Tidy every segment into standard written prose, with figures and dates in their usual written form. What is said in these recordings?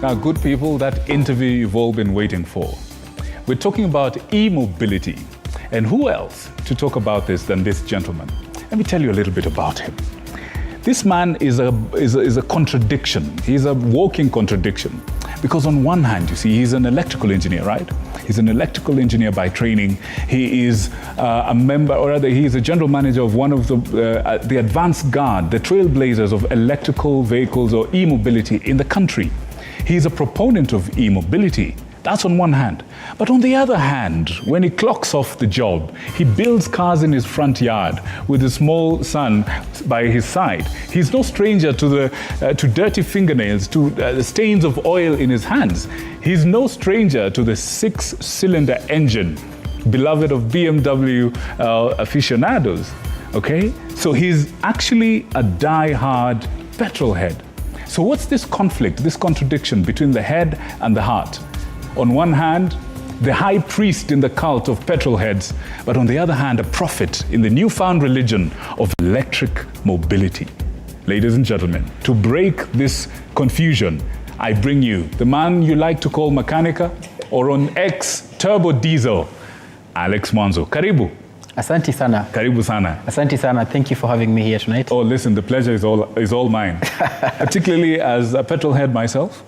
Now, good people, that interview you've all been waiting for. We're talking about e-mobility. And who else to talk about this than this gentleman? Let me tell you a little bit about him. This man is a contradiction. He's a walking contradiction. Because on one hand, you see, he's an electrical engineer, right? He's an electrical engineer by training. He is a member, or rather, he is a general manager of one of the advanced guard, the trailblazers of electrical vehicles or e-mobility in the country. He's a proponent of e-mobility. That's on one hand. But on the other hand, when he clocks off the job, he builds cars in his front yard with his small son by his side. He's no stranger to dirty fingernails, to the stains of oil in his hands. He's no stranger to the 6-cylinder engine, beloved of BMW aficionados, okay? So he's actually a die-hard petrol head. So what's this conflict, this contradiction between the head and the heart? On one hand, the high priest in the cult of petrol heads, but on the other hand, a prophet in the newfound religion of electric mobility. Ladies and gentlemen, to break this confusion, I bring you the man you like to call Mechanica, or on X, Turbo Diesel, Alex Mwanzo. Karibu. Asante sana. Karibu sana. Asante sana. Thank you for having me here tonight. Oh, listen, the pleasure is all mine. Particularly as a petrol head myself.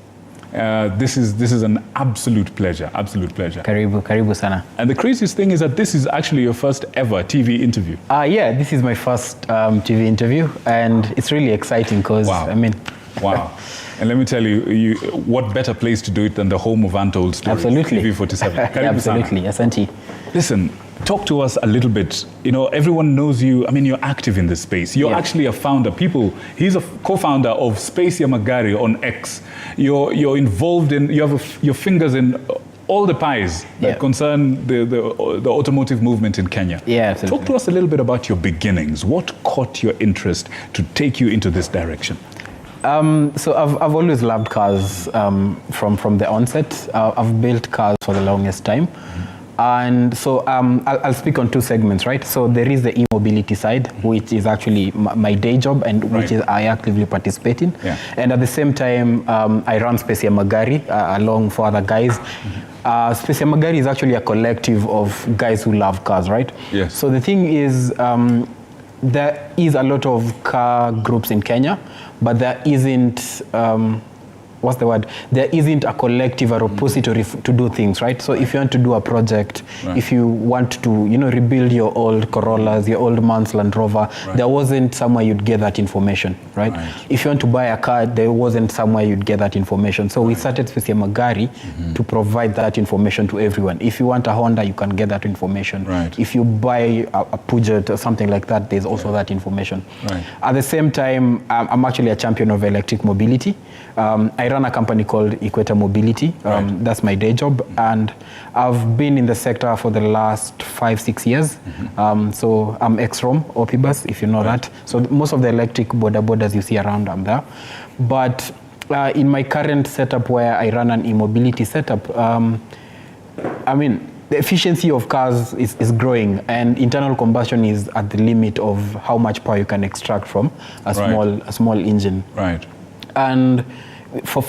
This is an absolute pleasure, absolute pleasure. Karibu sana. And the craziest thing is that this is actually your first ever TV interview. Yeah, this is my first TV interview, and it's really exciting because, wow. I mean... Wow. And let me tell you, what better place to do it than the home of untold stories? Absolutely. TV47. Absolutely, Asante. Listen, talk to us a little bit. You know, everyone knows you. I mean, you're active in this space. You're actually a founder. He's a co-founder of Space Yamagari on X. You're involved in, you have your fingers in all the pies that concern the automotive movement in Kenya. Yeah, absolutely. Talk to us a little bit about your beginnings. What caught your interest to take you into this direction? So I've always loved cars from the onset. I've built cars for the longest time. And so I'll speak on two segments, right? So there is the e-mobility side, which is actually my day job and which is I actively participate in. Yeah. And at the same time, I run Space Yamagari along for other guys. Space Yamagari is actually a collective of guys who love cars, right? Yes. So the thing is, there is a lot of car groups in Kenya, but there isn't, what's the word? There isn't a collective, a repository to do things, right? So if you want to do a project, if you want to, rebuild your old Corollas, your old Mans Land Rover, there wasn't somewhere you'd get that information, right? If you want to buy a car, there wasn't somewhere you'd get that information. So we started Space Yamagari to provide that information to everyone. If you want a Honda, you can get that information. If you buy a Peugeot or something like that, there's also that information. At the same time, I'm actually a champion of electric mobility. I run a company called Equator Mobility. That's my day job, and I've been in the sector for the last 5-6 years. So I'm ex-Rom, Opibus, if you know that. So most of the electric borders you see around, I'm there. But in my current setup where I run an e-mobility setup, I mean, the efficiency of cars is growing, and internal combustion is at the limit of how much power you can extract from a small engine. And for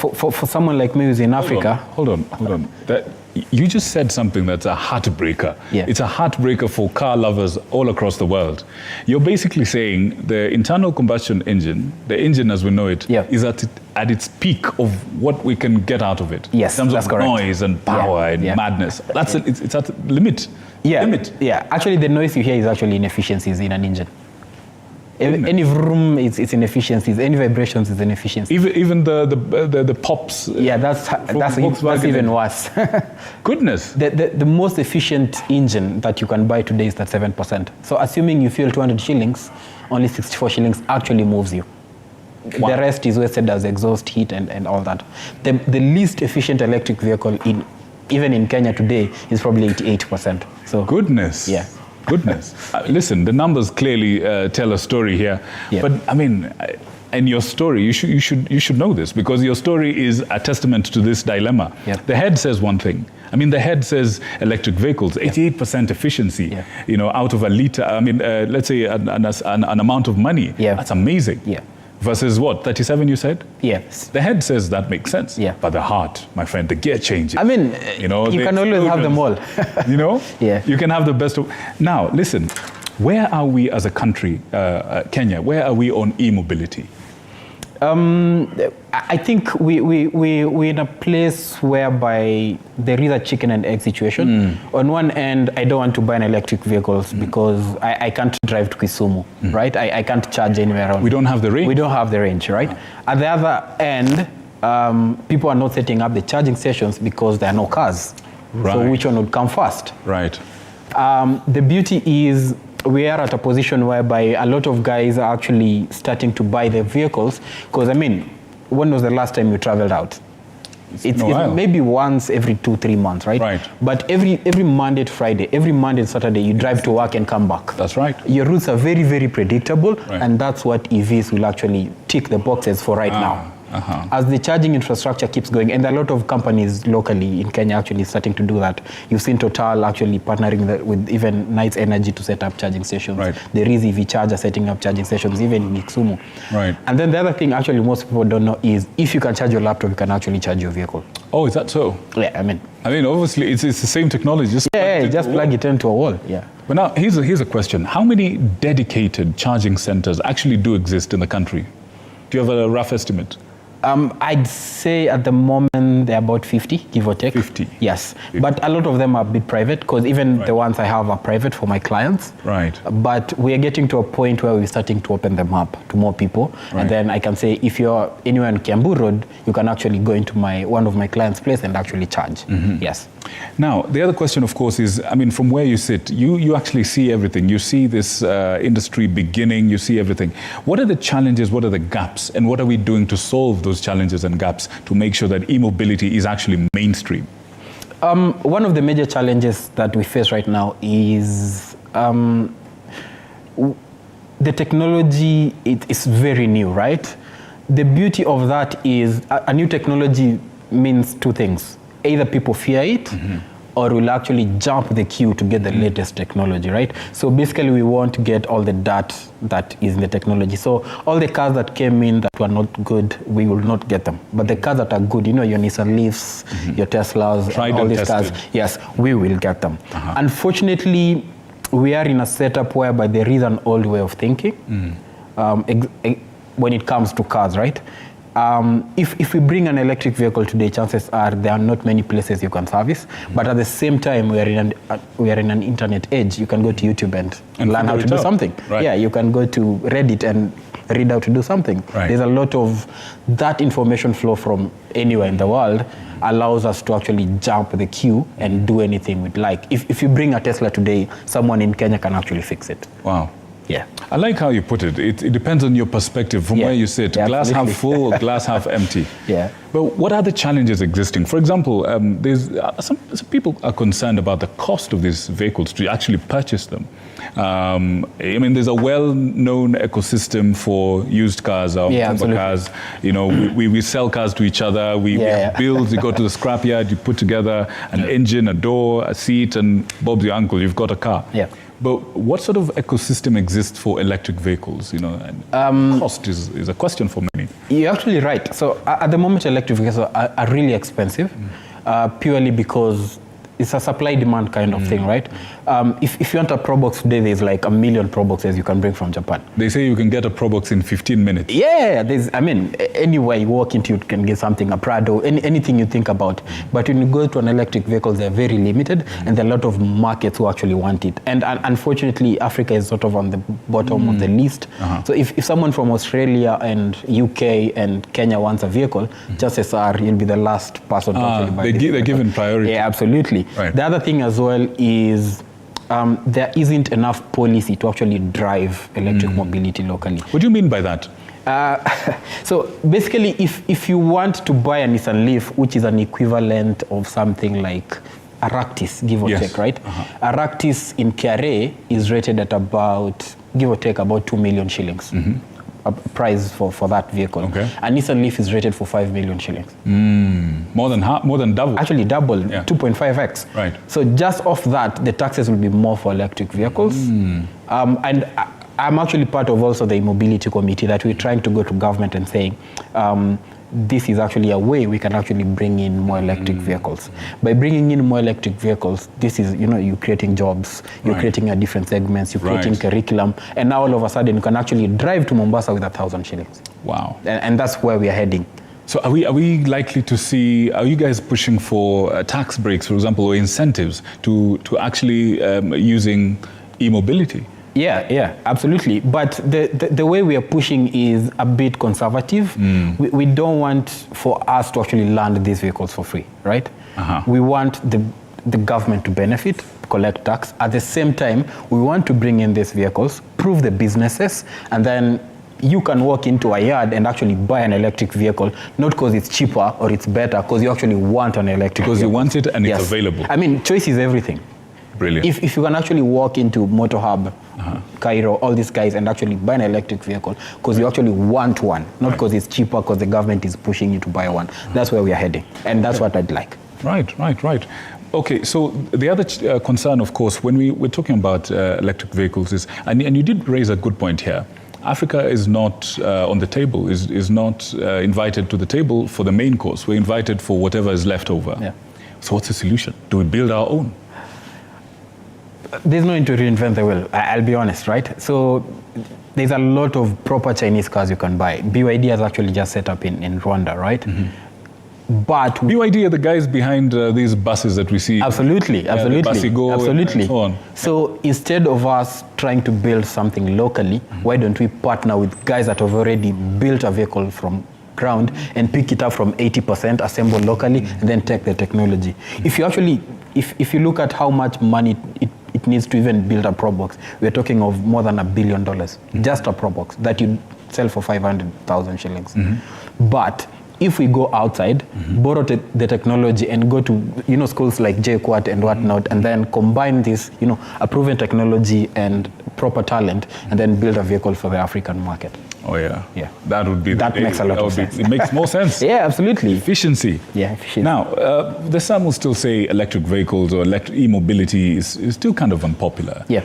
someone like me who's in Africa... Hold on. You just said something that's a heartbreaker. It's a heartbreaker for car lovers all across the world. You're basically saying the internal combustion engine, the engine as we know it, is at its peak of what we can get out of it. Yes, in terms of noise and power and madness. It's at the limit. Actually, the noise you hear is actually inefficiencies in an engine. Any vroom, it's inefficiencies. Any vibrations is inefficiency. Even the pops. Yeah, that's even worse. Goodness. The most efficient engine that you can buy today is that 7%. So assuming you fuel 200 shillings, only 64 shillings actually moves you. The rest is wasted as exhaust, heat, and all that. The least efficient electric vehicle even in Kenya today is probably 88%. So goodness. Yeah. Goodness. Listen, the numbers clearly tell a story here. But I mean, and your story, you should know this, because your story is a testament to this dilemma. The head says one thing. I mean, the head says electric vehicles, 88% efficiency, out of a liter. I mean, let's say an amount of money. That's amazing. Versus what, 37 you said? Yes. The head says that makes sense. Yeah. But the heart, my friend, the gear changes. I mean, you know, you can always have them all. You know? Yeah. You can have the best of... Now, listen, where are we as a country, Kenya, where are we on e-mobility? I think we're in a place whereby there is a chicken and egg situation. On one end, I don't want to buy an electric vehicles because I can't drive to Kisumu, right? I can't charge anywhere around. We don't have the range. We don't have the range, right? At the other end, people are not setting up the charging stations because there are no cars. Right. So which one would come first? Right. The beauty is we are at a position whereby a lot of guys are actually starting to buy their vehicles because, I mean, when was the last time you traveled out? It's maybe once every 2-3 months, right? Right. But every Monday to Friday, every Monday to Saturday, you drive to work and come back. That's right. Your routes are very, very predictable, Right. and that's what EVs will actually tick the boxes for right now. As the charging infrastructure keeps going, and a lot of companies locally in Kenya actually starting to do that. You've seen Total actually partnering with even Knights Energy to set up charging stations. Right. There is EV Charger setting up charging stations, even in Kisumu. Right. And then the other thing actually most people don't know is if you can charge your laptop, you can actually charge your vehicle. Oh, is that so? Yeah, I mean, obviously, it's the same technology. Just plug it into a wall. Yeah. But now, here's a question. How many dedicated charging centers actually do exist in the country? Do you have a rough estimate? I'd say at the moment they're about 50, give or take. 50? Yes. 50. But a lot of them are a bit private because even the ones I have are private for my clients. Right. But we are getting to a point where we're starting to open them up to more people. Right. And then I can say if you're anywhere on Kiambu Road, you can actually go into one of my clients' place and actually charge. Yes. Now, the other question, of course, is, I mean, from where you sit, you actually see everything. You see this industry beginning, you see everything. What are the challenges, what are the gaps, and what are we doing to solve those challenges and gaps to make sure that e-mobility is actually mainstream? One of the major challenges that we face right now is the technology. It is very new, right? The beauty of that is a new technology means two things. Either people fear it or will actually jump the queue to get the latest technology, right? So basically we want to get all the dirt that is in the technology. So all the cars that came in that were not good, we will not get them. But the cars that are good, you know, your Nissan Leafs, your Teslas, all these cars, yes, we will get them. Unfortunately, we are in a setup whereby there is an old way of thinking when it comes to cars, right? If we bring an electric vehicle today, chances are there are not many places you can service. But at the same time, we are in an internet age. You can go to YouTube and learn how to do something. Right. Yeah, you can go to Reddit and read how to do something. Right. There's a lot of that information flow from anywhere in the world allows us to actually jump the queue and do anything we'd like. If you bring a Tesla today, someone in Kenya can actually fix it. Wow. Yeah. I like how you put it. It depends on your perspective, from where you sit. Yeah, glass absolutely. half full or glass half empty. Yeah. But what are the challenges existing? For example, there's some people are concerned about the cost of these vehicles to actually purchase them. I mean, there's a well-known ecosystem for used cars or cars. You know, we sell cars to each other. We have builds. You go to the scrapyard. You put together an engine, a door, a seat, and Bob's your uncle. You've got a car. Yeah. But what sort of ecosystem exists for electric vehicles? You know, and cost is a question for many. You're actually right. So at the moment, electric vehicles are really expensive, purely because it's a supply-demand kind of thing, right? If you want a Probox today, there's like 1 million Proboxes you can bring from Japan. They say you can get a Probox in 15 minutes. Yeah, anywhere you walk into, you can get something, a Prado, anything you think about. But when you go to an electric vehicle, they're very limited, and there are a lot of markets who actually want it. And unfortunately, Africa is sort of on the bottom of the list. So if someone from Australia and UK and Kenya wants a vehicle, chances are you'll be the last person to actually buy it. They're given priority. Yeah, absolutely. Right. The other thing as well is there isn't enough policy to actually drive electric mobility locally. What do you mean by that? So basically, if you want to buy a Nissan Leaf, which is an equivalent of something like a Ractis, give or take, right? A Ractis in KRA is rated at about, give or take, about 2 million shillings. A price for that vehicle. Okay. A Nissan Leaf is rated for 5 million shillings. More than double. Actually double, 2.5x. Right. So just off that, the taxes will be more for electric vehicles. And I'm actually part of also the mobility committee that we're trying to go to government and saying, this is actually a way we can actually bring in more electric vehicles. By bringing in more electric vehicles, this is, you're creating jobs, you're creating a different segments, you're creating curriculum, and now all of a sudden you can actually drive to Mombasa with 1,000 shillings. Wow. And that's where we are heading. So are we likely to see, are you guys pushing for tax breaks, for example, or incentives to actually using e-mobility? Yeah, absolutely. But the way we are pushing is a bit conservative. We don't want for us to actually land these vehicles for free, right? We want the government to benefit, collect tax. At the same time, we want to bring in these vehicles, prove the businesses, and then you can walk into a yard and actually buy an electric vehicle, not because it's cheaper or it's better, because you actually want an electric vehicle. Because you want it and it's available. I mean, choice is everything. Brilliant. If you can actually walk into Motor Hub, Cairo, all these guys, and actually buy an electric vehicle because you actually want one, not because it's cheaper, because the government is pushing you to buy one. That's where we are heading, and that's what I'd like. Right. Okay, so the other concern, of course, when we're talking about electric vehicles is, and you did raise a good point here, Africa is not on the table, is not invited to the table for the main course. We're invited for whatever is left over. Yeah. So what's the solution? Do we build our own? There's no need to reinvent the wheel, I'll be honest, right? So there's a lot of proper Chinese cars you can buy. BYD has actually just set up in Rwanda, right? But BYD are the guys behind these buses that we see. Absolutely. And so on. So instead of us trying to build something locally, why don't we partner with guys that have already built a vehicle from ground and pick it up from 80%, assemble locally, and then take the technology. If you actually, if you look at how much money it needs to even build a Pro Box, we're talking of more than $1 billion, just a Pro Box that you sell for 500,000 shillings. But if we go outside, borrow the technology and go to schools like GOtv and whatnot, and then combine this, a proven technology and proper talent, and then build a vehicle for the African market. Oh yeah. That makes a lot of sense. It makes more sense. Yeah, absolutely. Efficiency. Yeah, efficiency. Now, the some will still say electric vehicles or e-mobility is still kind of unpopular. Yeah.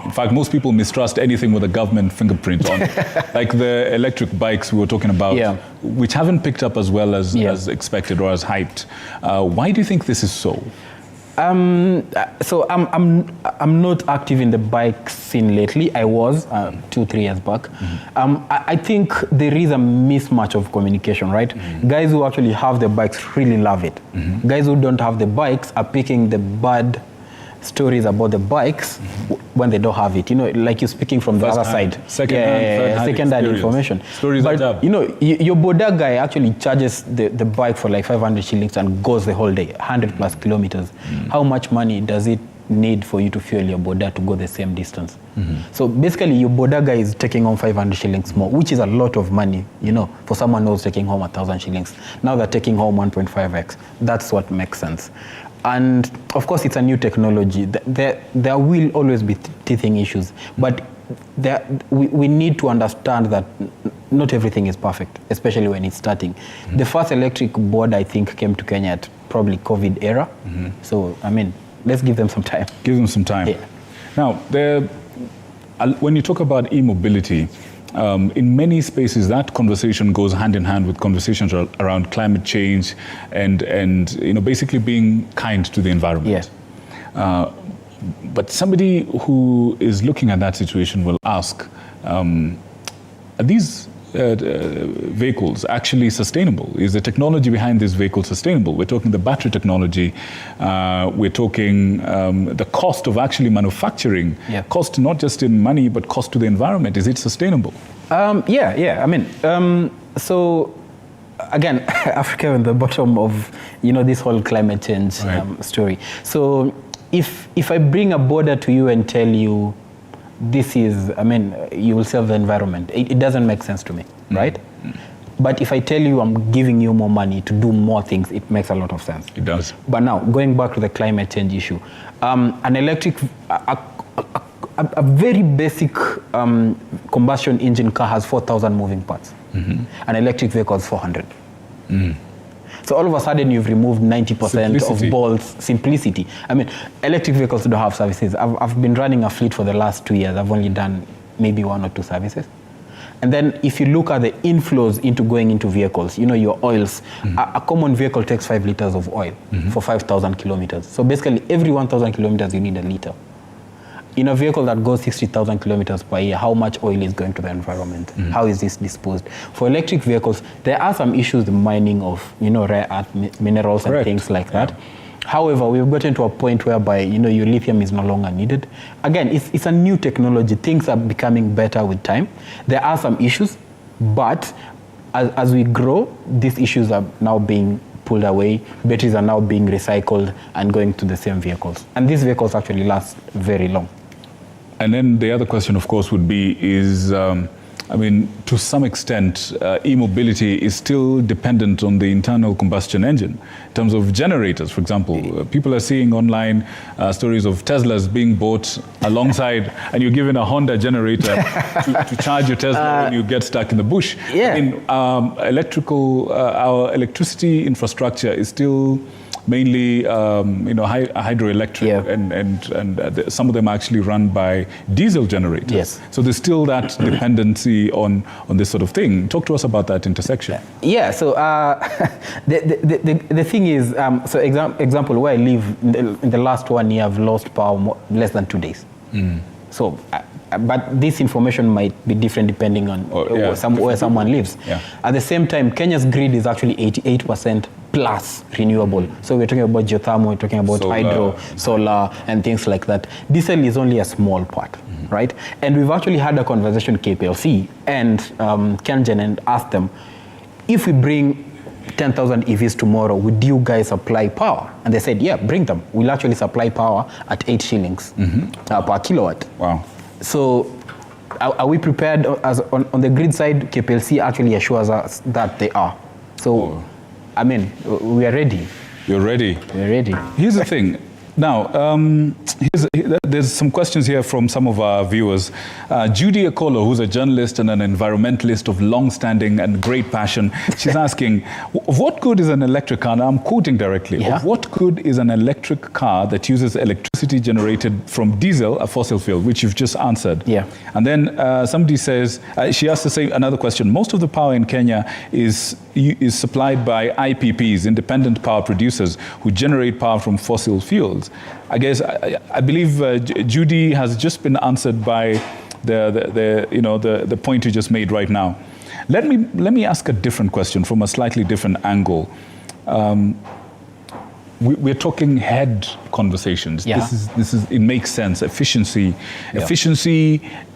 In fact, most people mistrust anything with a government fingerprint on it. Like the electric bikes we were talking about, which haven't picked up as well as expected or as hyped. Why do you think this is so? So I'm not active in the bike scene lately. I was 2-3 years back. I think there is a mismatch of communication, right? Guys who actually have the bikes really love it. Guys who don't have the bikes are picking the bad stories about the bikes when they don't have it. Like you're speaking from the other side. Second-hand information. Stories but your Boda guy actually charges the bike for like 500 shillings and goes the whole day, 100 plus kilometers. How much money does it need for you to fuel your Boda to go the same distance? So basically your Boda guy is taking home 500 shillings more, which is a lot of money, for someone who's taking home 1,000 shillings. Now they're taking home 1.5x. That's what makes sense. And of course, it's a new technology. There will always be teething issues, but we need to understand that not everything is perfect, especially when it's starting. The first electric board, I think, came to Kenya at probably COVID era. So, let's give them some time. Give them some time. Yeah. Now, when you talk about e-mobility, in many spaces, that conversation goes hand in hand with conversations around climate change and basically being kind to the environment. But somebody who is looking at that situation will ask, are these vehicles actually sustainable? Is the technology behind this vehicle sustainable? We're talking the battery technology, we're talking the cost of actually manufacturing, cost not just in money, but cost to the environment. Is it sustainable? So again, Africa on the bottom of this whole climate change story. So if I bring a border to you and tell you this is, you will save the environment, it doesn't make sense to me, right? But if I tell you I'm giving you more money to do more things, it makes a lot of sense. It does. But now, going back to the climate change issue, an electric, a very basic combustion engine car has 4,000 moving parts. An electric vehicle is 400. So all of a sudden you've removed 90% of bolts, simplicity. Electric vehicles don't have services. I've been running a fleet for the last 2 years. I've only done maybe 1 or 2 services. And then if you look at the inflows into going into vehicles, you know, your oils, a common vehicle takes 5 liters of oil for 5,000 kilometers. So basically every 1,000 kilometers you need a liter. In a vehicle that goes 60,000 kilometers per year, how much oil is going to the environment? How is this disposed? For electric vehicles, there are some issues, the mining of, you know, rare earth minerals and things like that. However, we've gotten to a point whereby, you know, your lithium is no longer needed. Again, it's a new technology. Things are becoming better with time. There are some issues, but as we grow, these issues are now being pulled away. Batteries are now being recycled and going to the same vehicles. And these vehicles actually last very long. And then the other question, of course, would be is, I mean, to some extent, e-mobility is still dependent on the internal combustion engine. In terms of generators, for example, people are seeing online stories of Teslas being bought alongside, and you're given a Honda generator to charge your Tesla when you get stuck in the bush. Yeah. I mean, our electricity infrastructure is still mainly, you know, hydroelectric, and some of them are actually run by diesel generators. Yes. So there's still that dependency on this sort of thing. Talk to us about that intersection. Yeah. So the thing is, so example where I live, in the last 1 year, I've lost power less than 2 days. So, but this information might be different depending on where someone lives. At the same time, Kenya's grid is actually 88% plus renewable. So we're talking about geothermal, we're talking about hydro, solar, and things like that. Diesel is only a small part, right? And we've actually had a conversation with KPLC and Kengen and asked them, if we bring 10,000 EVs tomorrow, would you guys supply power? And they said, yeah, bring them. We'll actually supply power at 8 shillings per kilowatt. Wow. So are we prepared? As on the grid side, KPLC actually assures us that they are. So, I mean, we are ready. You're ready. We're ready. Here's the thing. Now, there's some questions here from some of our viewers. Judy Akolo, who's a journalist and an environmentalist of long-standing and great passion, she's asking, of what good is an electric car? Now, I'm quoting directly. Of what good is an electric car that uses electricity generated from diesel, a fossil fuel, which you've just answered? And then somebody says, she asked another question. Most of the power in Kenya is supplied by IPPs, independent power producers, who generate power from fossil fuels. I guess I believe Judy has just been answered by the point you just made right now. Let me ask a different question from a slightly different angle. We're talking head conversations. This is it makes sense. Efficiency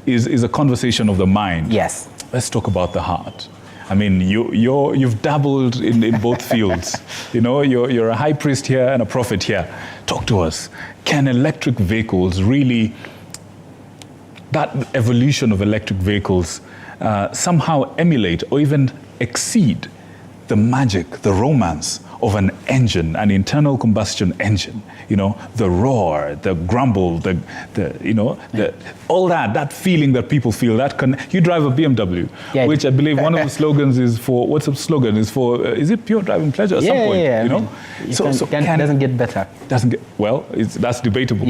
is a conversation of the mind. Yes. Let's talk about the heart. I mean, you've dabbled in both fields. You know, you're a high priest here and a prophet here. Talk to us. Can electric vehicles really, that evolution of electric vehicles, somehow emulate or even exceed the magic, the romance of an engine, an internal combustion engine? You know, the roar, the grumble, all that feeling that people feel. You drive a BMW, which I believe one of the slogans is for, what's the slogan? Is it pure driving pleasure at some point? You know? It doesn't get better. That's debatable.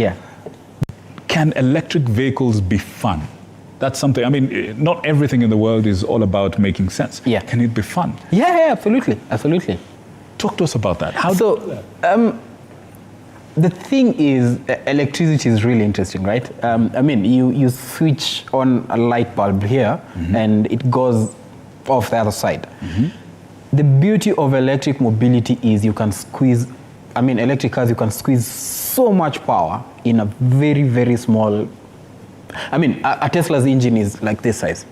Can electric vehicles be fun? That's something, I mean, not everything in the world is all about making sense. Can it be fun? Yeah, absolutely. Absolutely. Talk to us about that. The thing is, electricity is really interesting, right? I mean, you switch on a light bulb here and it goes off the other side. The beauty of electric mobility is you can squeeze, I mean, electric cars, you can squeeze so much power in a very, very small, I mean, a Tesla's engine is like this size,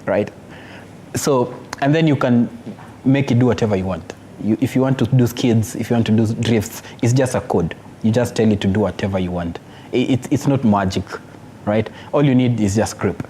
right? So, and then you can make it do whatever you want. If you want to do skids, if you want to do drifts, it's just a code. You just tell it to do whatever you want. It's not magic, right? All you need is just grip,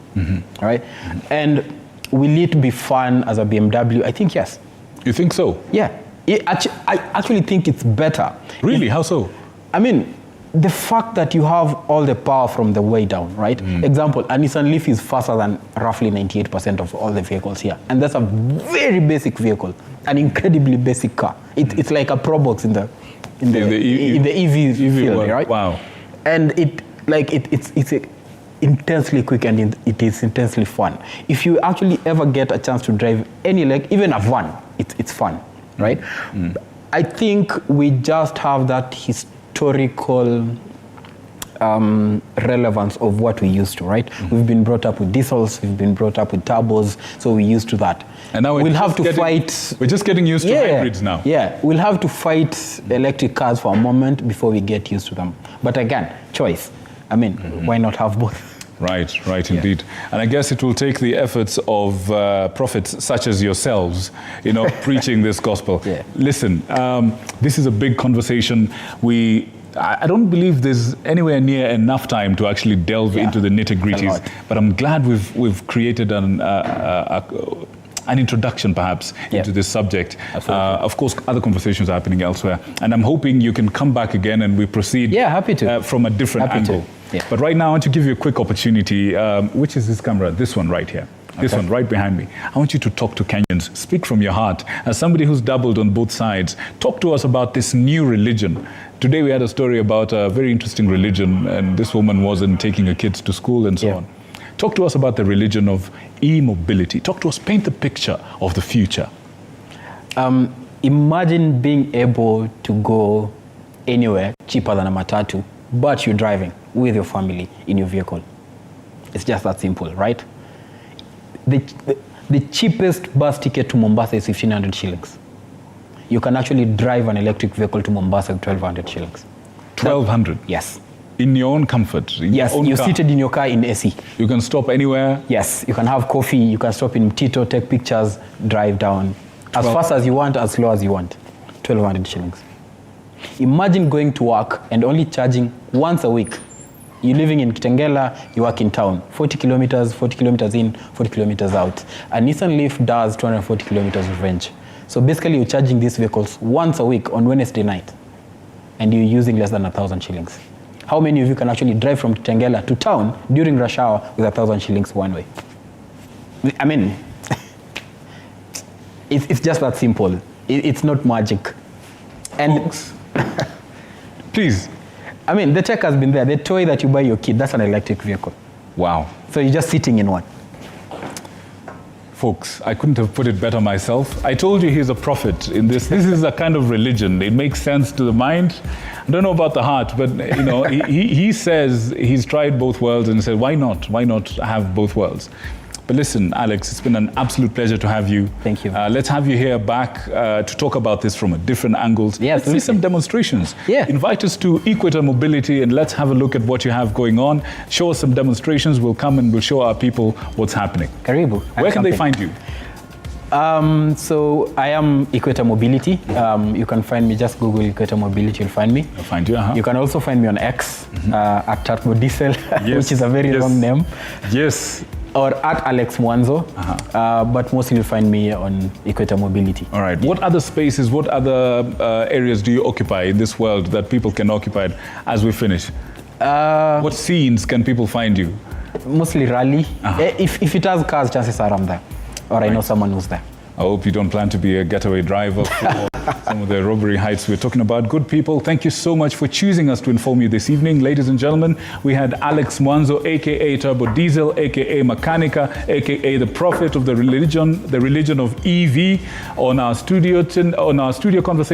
right? And will it be fun as a BMW? I think yes. You think so? Yeah. I actually think it's better. Really? How so? I mean, the fact that you have all the power from the way down, right? Example, a Nissan Leaf is faster than roughly 98% of all the vehicles here. And that's a very basic vehicle, an incredibly basic car. It's like a Pro Box in the EV field, world. right? Wow. And it's intensely quick and it is intensely fun. If you actually ever get a chance to drive any, like even a van, it's fun, right? I think we just have that historical relevance of what we used to, right? We've been brought up with diesels, we've been brought up with turbos, so we're used to that. And now we'll have to fight. We're just getting used to hybrids now. Yeah, we'll have to fight electric cars for a moment before we get used to them. But again, choice. I mean, why not have both? Right, indeed. And I guess it will take the efforts of prophets such as yourselves, preaching this gospel. Yeah. Listen, this is a big conversation. I don't believe there's anywhere near enough time to actually delve into the nitty-gritties, but I'm glad we've created an introduction, perhaps, into this subject. Of course, other conversations are happening elsewhere, and I'm hoping you can come back again and we proceed happy to. From a different angle. But right now, I want to give you a quick opportunity. Which is this camera? This one right here. This one right behind me. I want you to talk to Kenyans. Speak from your heart. As somebody who's dabbled on both sides, talk to us about this new religion. Today we had a story about a very interesting religion, and this woman wasn't taking her kids to school and so on. Talk to us about the religion of e-mobility. Talk to us, paint the picture of the future. Imagine being able to go anywhere cheaper than a matatu, but you're driving with your family in your vehicle. It's just that simple, right? The cheapest bus ticket to Mombasa is 1,500 shillings. You can actually drive an electric vehicle to Mombasa with 1,200 shillings. 1,200? Yes. In your own comfort? Yes, you're seated in your car in AC. You can stop anywhere? Yes, you can have coffee, you can stop in Mtito, take pictures, drive down. As fast as you want, as slow as you want. 1,200 shillings. Imagine going to work and only charging once a week. You're living in Kitengela, you work in town. 40 kilometers in, 40 kilometers out. A Nissan Leaf does 240 kilometers of range. So basically, you're charging these vehicles once a week on Wednesday night, and you're using less than 1,000 shillings. How many of you can actually drive from Kitengela to town during rush hour with 1,000 shillings one way? I mean, it's just that simple. It's not magic. And please. I mean, the tech has been there. The toy that you buy your kid, that's an electric vehicle. Wow. So you're just sitting in one. Folks, I couldn't have put it better myself. I told you he's a prophet in this. This is a kind of religion. It makes sense to the mind. I don't know about the heart, but he says he's tried both worlds and said, why not? Why not have both worlds? But listen, Alex, it's been an absolute pleasure to have you. Thank you. Let's have you here back to talk about this from a different angles. Yes, let's see some demonstrations. Yeah. Invite us to Equator Mobility and let's have a look at what you have going on. Show us some demonstrations. We'll come and we'll show our people what's happening. Karibu. Where can they find you? So I am Equator Mobility. You can find me, just Google Equator Mobility, you'll find me. I'll find you, You can also find me on X, at Turbo Diesel, which is a very long name. Yes. Or at Alex Mwanzo, but mostly you'll find me on Equator Mobility. All right. What other spaces, what other areas do you occupy in this world that people can occupy as we finish? What scenes can people find you? Mostly rally. If it has cars, chances are I'm there. Or I know someone who's there. I hope you don't plan to be a getaway driver for some of the robbery heights we're talking about. Good people, thank you so much for choosing us to inform you this evening. Ladies and gentlemen, we had Alex Mwanzo, a.k.a. Turbo Diesel, a.k.a. Mechanica, a.k.a. the prophet of the religion of EV on our studio conversation.